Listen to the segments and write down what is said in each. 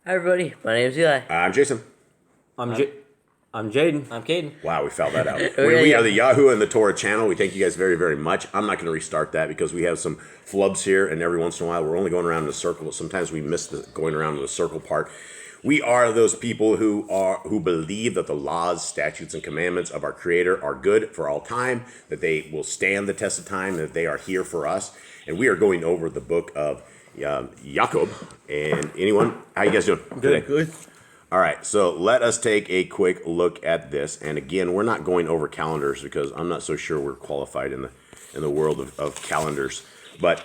Hi everybody, my name's Eli. I'm Jason. I'm Jaden. I'm Caden. Wow, we found that out. Okay, we yeah. are the Yahoo and the Torah channel. We thank you guys very, very much. I'm not going to restart that because we have some flubs here, and every once in a while we're only going around in a circle. Sometimes we miss the going around in the circle part. We are those people who believe that the laws, statutes, and commandments of our Creator are good for all time, that they will stand the test of time, that they are here for us. And we are going over the book of Jacob. And anyone, how you guys doing today? Good. All right, so let us take a quick look at this. And again, we're not going over calendars because I'm not so sure we're qualified in the world of calendars. But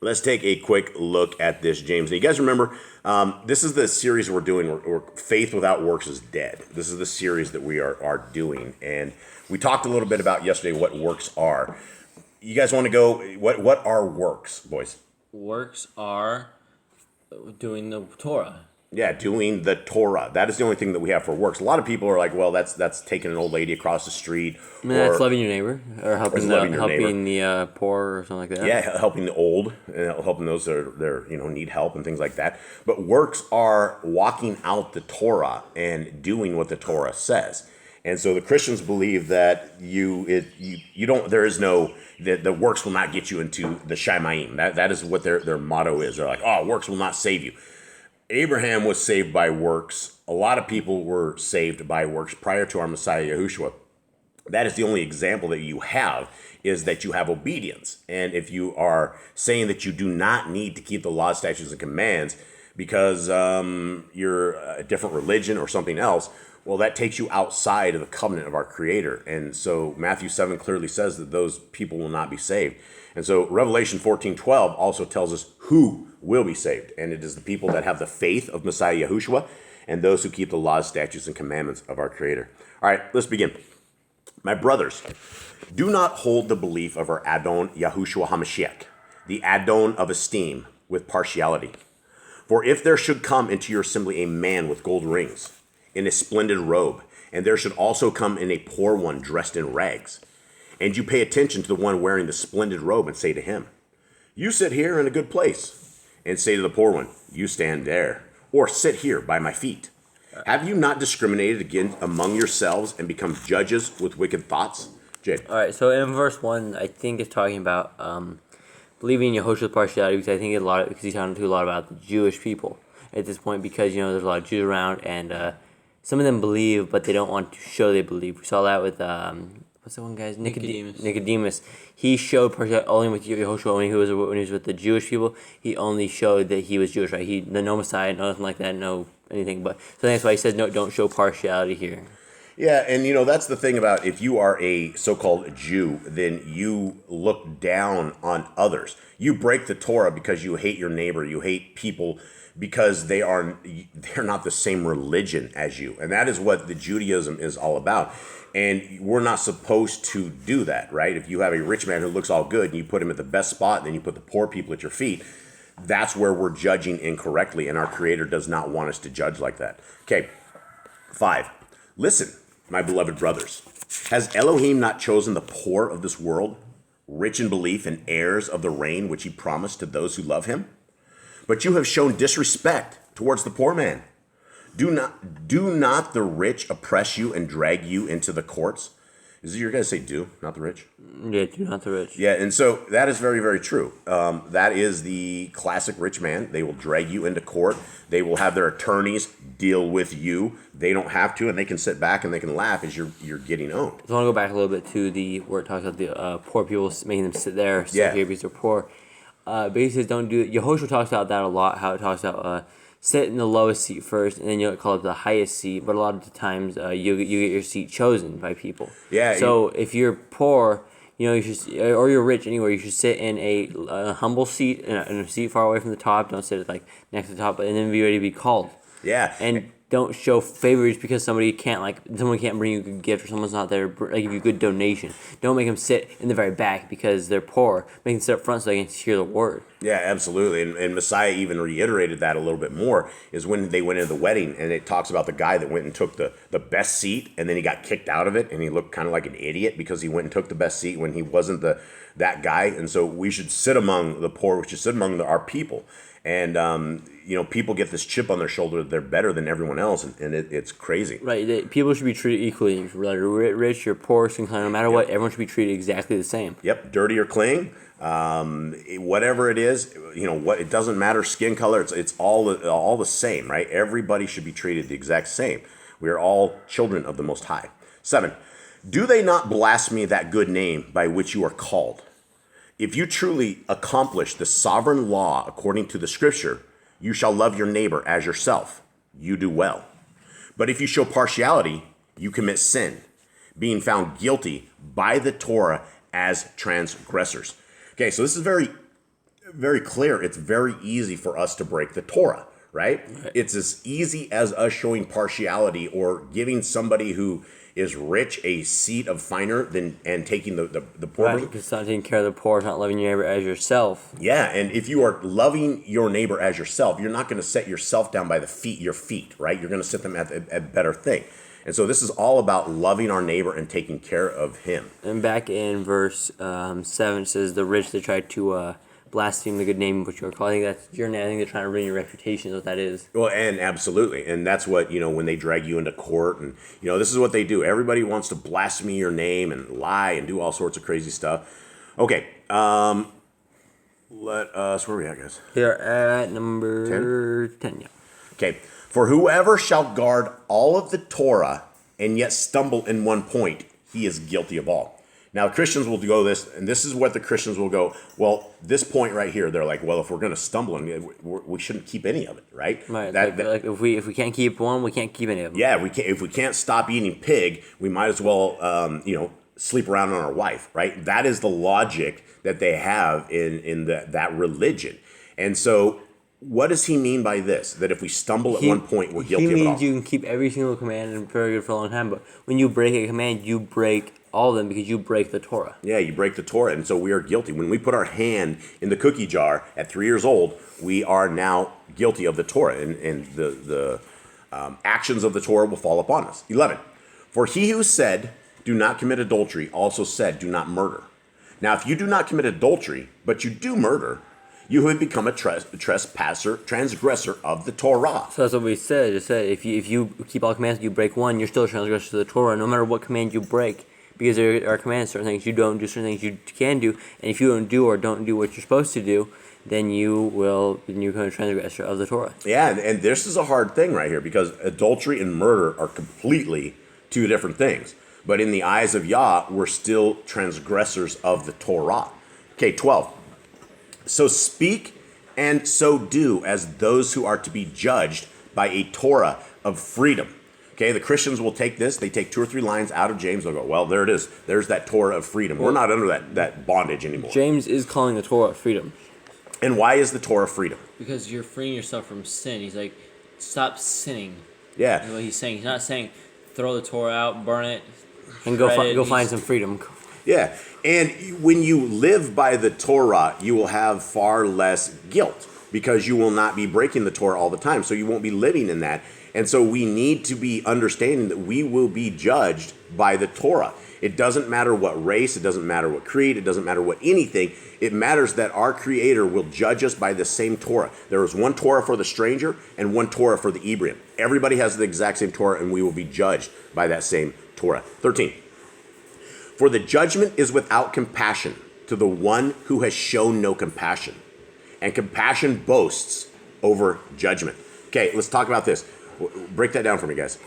let's take a quick look at this, James. And you guys remember, this is the series we're doing. Where Faith Without Works is Dead. This is the series that we are doing. And we talked a little bit about yesterday what works are. You guys want to go, what are works, boys? Works are doing the Torah. Yeah, doing the Torah. That is the only thing that we have for works. A lot of people are like, well, that's taking an old lady across the street. I mean, that's loving your neighbor or helping the poor or something like that. Yeah, helping the old, helping those that are need help and things like that. But works are walking out the Torah and doing what the Torah says. And so the Christians believe that the works will not get you into the Shamayim. That is what their motto is. They're like, oh, works will not save you. Abraham was saved by works. A lot of people were saved by works prior to our Messiah Yahushua. That is the only example that you have, is that you have obedience. And if you are saying that you do not need to keep the laws, statutes, and commands because you're a different religion or something else, well, that takes you outside of the covenant of our Creator. And so Matthew 7 clearly says that those people will not be saved. And so Revelation 14:12 also tells us who will be saved. And it is the people that have the faith of Messiah Yahushua and those who keep the laws, statutes, and commandments of our Creator. All right, let's begin. My brothers, do not hold the belief of our Adon Yahushua HaMashiach, the Adon of esteem, with partiality. For if there should come into your assembly a man with gold rings, in a splendid robe, and there should also come in a poor one dressed in rags, and you pay attention to the one wearing the splendid robe and say to him, you sit here in a good place, and say to the poor one, you stand there, or sit here by my feet. Have you not discriminated again among yourselves and become judges with wicked thoughts? Jade. All right, so in verse 1, I think it's talking about believing in Yehoshua's partiality, because I think because he's talking to a lot about the Jewish people at this point, because there's a lot of Jews around, and some of them believe, but they don't want to show they believe. We saw that with what's the one guy's Nicodemus. He showed partiality only with Yehoshua when he was with the Jewish people. He only showed that he was Jewish, right? No Messiah, nothing like that, no anything. But so that's why he says no, don't show partiality here. Yeah, and that's the thing about if you are a so-called Jew, then you look down on others. You break the Torah because you hate your neighbor. You hate people because they're not the same religion as you. And that is what the Judaism is all about. And we're not supposed to do that, right? If you have a rich man who looks all good and you put him at the best spot, and then you put the poor people at your feet, that's where we're judging incorrectly. And our Creator does not want us to judge like that. Okay, 5. Listen, my beloved brothers. Has Elohim not chosen the poor of this world, rich in belief and heirs of the reign which he promised to those who love him? But you have shown disrespect towards the poor man. Do not the rich oppress you and drag you into the courts? Is it your guys say do, not the rich? Yeah, do not the rich. Yeah, and so that is very, very true. That is the classic rich man. They will drag you into court. They will have their attorneys deal with you. They don't have to, and they can sit back and they can laugh as you're getting owned. So I want to go back a little bit to where it talks about the poor people, making them sit there, here because they're poor. Basically, don't do it. Yehoshua talks about that a lot, how it talks about sit in the lowest seat first, and then you'll call it the highest seat. But a lot of the times, you get your seat chosen by people. Yeah. So if you're poor, you should, or you're rich anywhere, you should sit in a humble seat, in a seat far away from the top. Don't sit next to the top, and then be ready to be called. Yeah. And don't show favors because someone can't bring you a good gift, or someone's not there to give you a good donation. Don't make them sit in the very back because they're poor. Make them sit up front so they can hear the word. Yeah, absolutely. And Messiah even reiterated that a little bit more, is when they went into the wedding, and it talks about the guy that went and took the best seat, and then he got kicked out of it, and he looked kind of like an idiot because he went and took the best seat when he wasn't that guy. And so we should sit among the poor, we should sit among our people. And people get this chip on their shoulder that they're better than everyone else, and it's crazy. Right. People should be treated equally. Whether you're rich, you're poor, skin color, no matter what, everyone should be treated exactly the same. Yep, dirty or clean, whatever it is, what it doesn't matter. Skin color, it's all the same, right? Everybody should be treated the exact same. We are all children of the Most High. 7. Do they not blaspheme that good name by which you are called? If you truly accomplish the sovereign law according to the Scripture, you shall love your neighbor as yourself. You do well. But if you show partiality, you commit sin, being found guilty by the Torah as transgressors. Okay, so this is very, very clear. It's very easy for us to break the Torah, right? It's as easy as us showing partiality or giving somebody who is rich a seat of finer and taking the poor. Right, because it's not taking care of the poor, it's not loving your neighbor as yourself. Yeah, and if you are loving your neighbor as yourself, you're not going to set yourself down by your feet, right? You're going to set them at a better thing. And so this is all about loving our neighbor and taking care of him. And back in verse 7, it says, the rich, they try to blaspheme the good name which you are called. I think that's your name. I think they're trying to ruin your reputation, is what that is. Well, and absolutely. And that's what, when they drag you into court and, this is what they do. Everybody wants to blaspheme your name and lie and do all sorts of crazy stuff. Okay. Let us, where are we at, guys? Here at number 10, yeah. Okay. For whoever shall guard all of the Torah and yet stumble in one point, he is guilty of all. Now, Christians will go this, and this is what the Christians will go, well, this point right here, they're like, well, if we're going to stumble, we shouldn't keep any of it, right? Right. Like if we can't keep one, we can't keep any of them. Yeah, if we can't stop eating pig, we might as well, sleep around on our wife, right? That is the logic that they have in that religion. And so what does he mean by this? That if we stumble at one point, we're guilty of it all? He means you can keep every single command and very good for a long time, but when you break a command, you break all of them because you break the Torah. Yeah, you break the Torah, and so we are guilty. When we put our hand in the cookie jar at 3 years old, we are now guilty of the Torah, and the actions of the Torah will fall upon us. 11. For he who said, do not commit adultery, also said, do not murder. Now, if you do not commit adultery, but you do murder, you have become a trespasser, transgressor of the Torah. So that's what we said. Just said if you keep all commands, you break one, you're still a transgressor to the Torah, no matter what command you break. Because there are commands, certain things you don't do, certain things you can do, and if you don't do or don't do what you're supposed to do, then you become a transgressor of the Torah. Yeah, and this is a hard thing right here because adultery and murder are completely two different things. But in the eyes of Yah, we're still transgressors of the Torah. Okay, 12. So speak and so do as those who are to be judged by a Torah of freedom. Okay, the Christians will take this. They take 2 or 3 lines out of James. They'll go, well, there it is. There's that Torah of freedom. We're not under that bondage anymore. James is calling the Torah freedom. And why is the Torah freedom? Because you're freeing yourself from sin. He's like, stop sinning. Yeah. That's what he's saying. He's not saying throw the Torah out, burn it, and go find some freedom. Yeah, and when you live by the Torah, you will have far less guilt because you will not be breaking the Torah all the time. So you won't be living in that. And so we need to be understanding that we will be judged by the Torah. It doesn't matter what race, it doesn't matter what creed, it doesn't matter what anything. It matters that our Creator will judge us by the same Torah. There is one Torah for the stranger and one Torah for the Hebrew. Everybody has the exact same Torah, and we will be judged by that same Torah. 13. For the judgment is without compassion to the one who has shown no compassion, and compassion boasts over judgment. Okay, let's talk about this. Break that down for me, guys.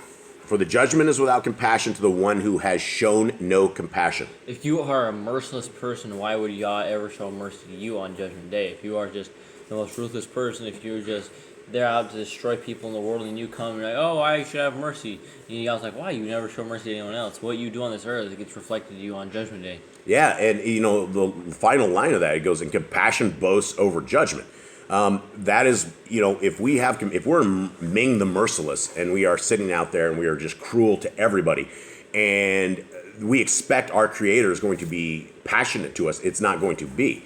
For the judgment is without compassion to the one who has shown no compassion. If you are a merciless person, why would Yah ever show mercy to you on Judgment Day? If you are just the most ruthless person, if you're just there out to destroy people in the world, and you come and you're like, oh, I should have mercy. And Yah's like, why? You never show mercy to anyone else. What you do on this earth, it gets reflected to you on Judgment Day. Yeah, and the final line of that, it goes, and compassion boasts over judgment. That is, if we're among the merciless and we are sitting out there and we are just cruel to everybody, and we expect our Creator is going to be passionate to us, it's not going to be.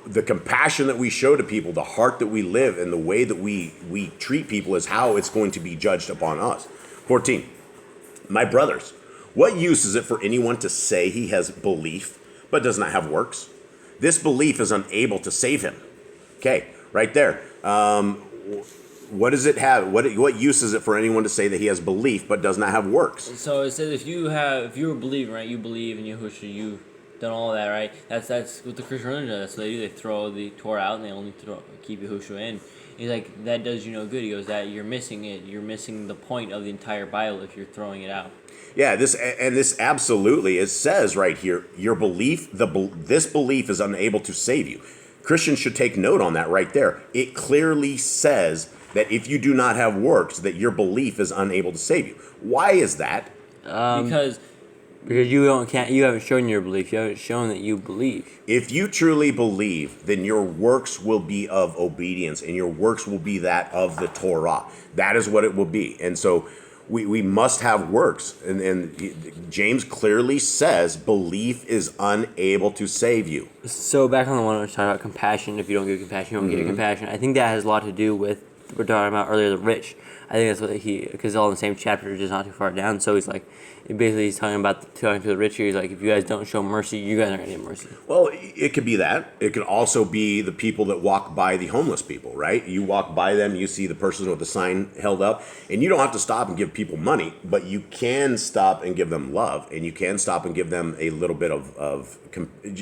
The compassion that we show to people, the heart that we live, and the way that we treat people is how it's going to be judged upon us. 14. My brothers, what use is it for anyone to say he has belief but does not have works? This belief is unable to save him. Okay. Right there. What does it have? What use is it for anyone to say that he has belief but does not have works? So it says if you're a believer, right? You believe in Yahushua, you've done all that, right? That's what the Christian religion does. That's what they do. They throw the Torah out and they only keep Yahushua in. He's like, that does you no good. He goes, that you're missing it. You're missing the point of the entire Bible if you're throwing it out. Yeah, this absolutely, it says right here, your belief, this belief is unable to save you. Christians should take note on that right there. It clearly says that if you do not have works, that your belief is unable to save you. Why is that? Because you haven't shown your belief. You haven't shown that you believe. If you truly believe, then your works will be of obedience, and your works will be that of the Torah. That is what it will be. And so we must have works. And James clearly says belief is unable to save you. So back on the one I was talking about compassion. If you don't give compassion, you don't get compassion. I think that has a lot to do with we're talking about earlier, the rich. I think that's what because it's all in the same chapter, just not too far down. So he's like, he's talking to the rich here. He's like, if you guys don't show mercy, you guys aren't going to get mercy. Well, it could be that. It could also be the people that walk by the homeless people, right? You walk by them, you see the person with the sign held up, and you don't have to stop and give people money, but you can stop and give them love, and you can stop and give them a little bit of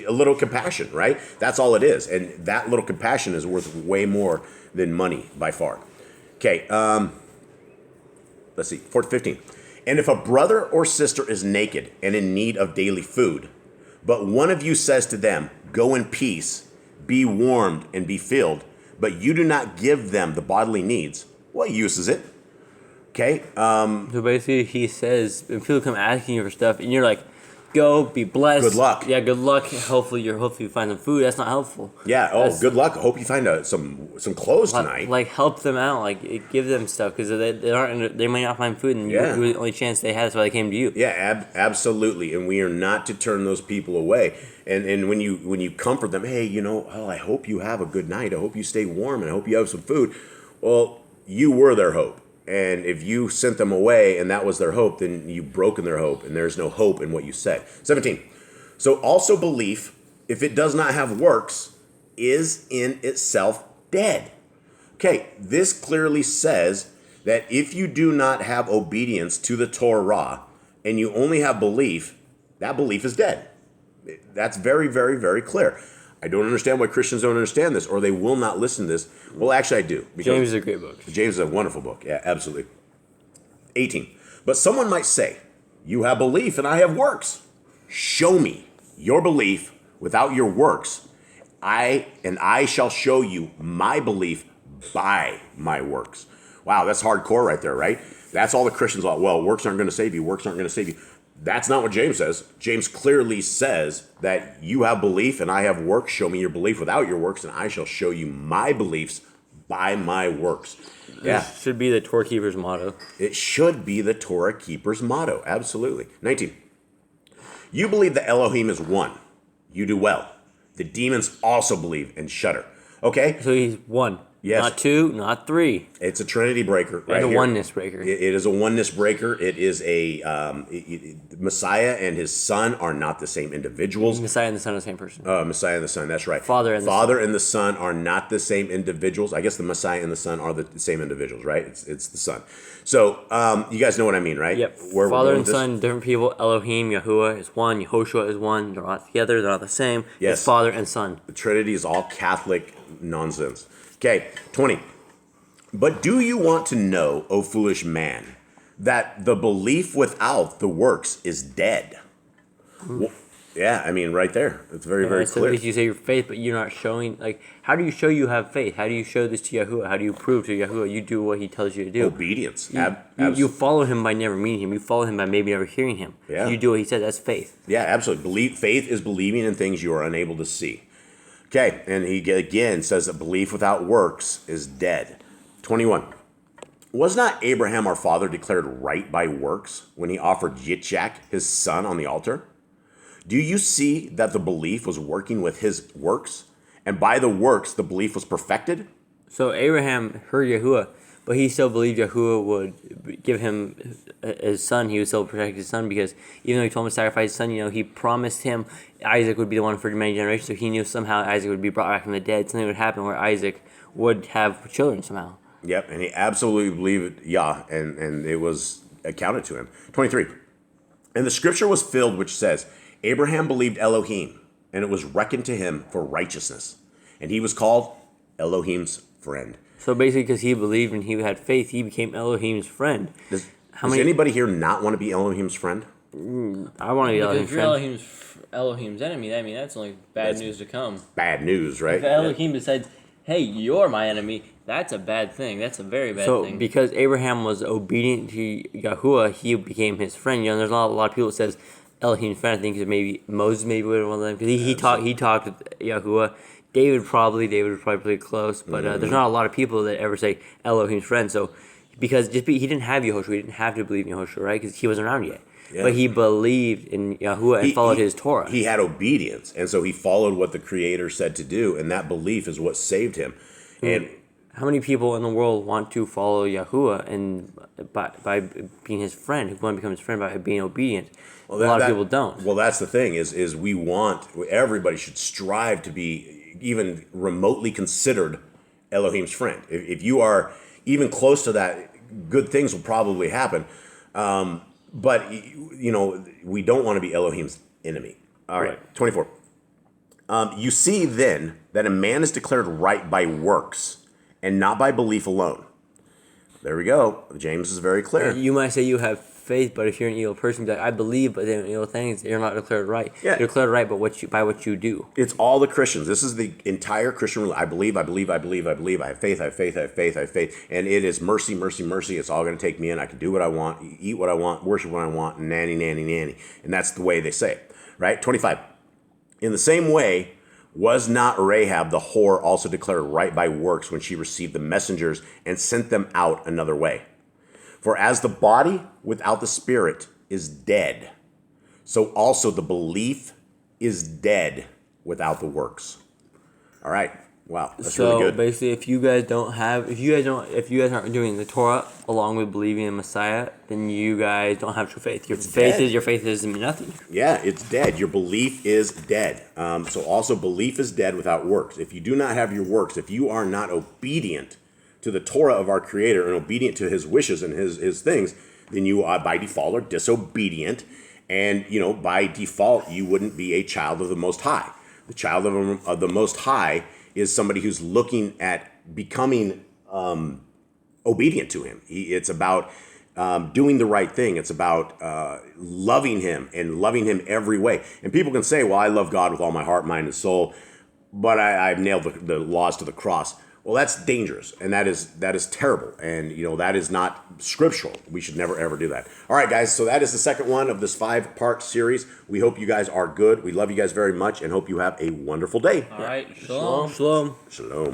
a little compassion, right? That's all it is, and that little compassion is worth way more than money by far. Okay, let's see, 15. And if a brother or sister is naked and in need of daily food, but one of you says to them, go in peace, be warmed and be filled, but you do not give them the bodily needs, what use is it? Okay. So basically he says, if people come asking you for stuff and you're like, go, be blessed. Good luck. Yeah, good luck. Hopefully you find some food. That's not helpful. Yeah. Oh, good luck. I hope you find some clothes tonight. Like help them out. Like give them stuff because they might not find food, and you're the only chance they have. That's why they came to you. Yeah, absolutely. And we are not to turn those people away. And when you comfort them, hey, I hope you have a good night. I hope you stay warm, and I hope you have some food. Well, you were their hope. And if you sent them away and that was their hope, then you've broken their hope, and there's no hope in what you said. 17. So also belief, if it does not have works, is in itself dead. Okay, this clearly says that if you do not have obedience to the Torah and you only have belief, that belief is dead. That's very, very, very clear. I don't understand why Christians don't understand this, or they will not listen to this. Well, actually, I do. James is a great book. James is a wonderful book. Yeah, absolutely. 18. But someone might say, you have belief and I have works. Show me your belief without your works. I shall show you my belief by my works. Wow, that's hardcore right there, right? That's all the Christians are. Well, works aren't going to save you. Works aren't going to save you. That's not what James says. James clearly says that you have belief and I have works. Show me your belief without your works, and I shall show you my beliefs by my works. Yeah. It should be the Torah keeper's motto. It should be the Torah keeper's motto. Absolutely. 19. You believe that Elohim is one. You do well. The demons also believe and shudder. Okay? So he's one. Yes. Not two, not three. It's a Trinity breaker. Right, a oneness breaker. It is a oneness breaker. It is Messiah and his son are not the same individuals. Messiah and the son are the same person. Messiah and the son, that's right. Father and the son are not the same individuals. I guess the Messiah and the son are the same individuals, right? It's the son. So you guys know what I mean, right? Yep. Father and son, different people. Elohim, Yahuwah is one. Yehoshua is one. They're not together. They're not the same. Yes. It's Father and Son. The Trinity is all Catholic nonsense. Okay, 20. But do you want to know, O foolish man, that the belief without the works is dead? Well, yeah, I mean, right there. It's very, very clear. So you say your faith, but you're not showing, how do you show you have faith? How do you show this to Yahuwah? How do you prove to Yahuwah you do what he tells you to do? Obedience. You follow him by never meeting him. You follow him by maybe never hearing him. Yeah. So you do what he said. That's faith. Yeah, absolutely. Faith is believing in things you are unable to see. Okay, and he again says that belief without works is dead. 21. Was not Abraham our father declared right by works when he offered Yitzchak, his son, on the altar? Do you see that the belief was working with his works? And by the works, the belief was perfected? So Abraham heard Yahuwah, but he still believed Yahuwah would give him his son. He would still protect his son because even though he told him to sacrifice his son, he promised him Isaac would be the one for many generations. So he knew somehow Isaac would be brought back from the dead. Something would happen where Isaac would have children somehow. Yep, and he absolutely believed Yah, and it was accounted to him. 23. And the scripture was filled, which says, Abraham believed Elohim, and it was reckoned to him for righteousness. And he was called Elohim's friend. So basically, because he believed and he had faith, he became Elohim's friend. Does anybody here not want to be Elohim's friend? I want to be Elohim's If you're friend. Elohim's enemy, I mean, that's only bad news to come. Bad news, right? If Elohim decides, hey, you're my enemy, that's a bad thing. That's a very bad So thing. because Abraham was obedient to Yahuwah, he became his friend. You know, there's not a lot of people that says Elohim's friend. I think that maybe Moses maybe would have one of them because he talked with Yahuwah. David was probably pretty close, but there's not a lot of people that ever say Elohim's friend. So because he didn't have Yehoshua, he didn't have to believe in Yehoshua, right? Because he wasn't around yet. Yeah. But he believed in Yahuwah and followed his Torah. He had obedience, and so he followed what the Creator said to do, and that belief is what saved him. And how many people in the world want to follow Yahuwah and by being his friend, who want to become his friend by being obedient? Well, a lot of people don't. Well, that's the thing is everybody should strive to be even remotely considered Elohim's friend. If you are even close to that, good things will probably happen. But, we don't want to be Elohim's enemy. All right, 24. You see then that a man is declared right by works and not by belief alone. There we go. James is very clear. You might say you have faith, but if you're an evil person, like, I believe, but then evil things, you're not declared right. Yeah. You're declared right by what you do. It's all the Christians. This is the entire Christian religion. I believe. I have faith. And it is mercy. It's all going to take me in. I can do what I want, eat what I want, worship what I want, and nanny. And that's the way they say it, right? 25. In the same way, was not Rahab the whore also declared right by works when she received the messengers and sent them out another way? For as the body without the spirit is dead, so also the belief is dead without the works. All right. Wow. That's really good. So basically, if you guys aren't doing the Torah along with believing in Messiah, then you guys don't have true faith. Your faith is nothing. Yeah, it's dead. Your belief is dead. So also belief is dead without works. If you do not have your works, if you are not obedient to the Torah of our Creator and obedient to His wishes and His things, then you are by default are disobedient, and by default you wouldn't be a child of the Most High. The child of the Most High is somebody who's looking at becoming obedient to Him. It's about doing the right thing. It's about loving Him and loving Him every way. And people can say, well, I love God with all my heart, mind, and soul, but I've nailed the laws to the cross. Well, that's dangerous, and that is terrible, and that is not scriptural. We should never ever do that. All right, guys. So that is the second one of this 5-part series. We hope you guys are good. We love you guys very much, and hope you have a wonderful day. All right. Shalom. Shalom. Shalom.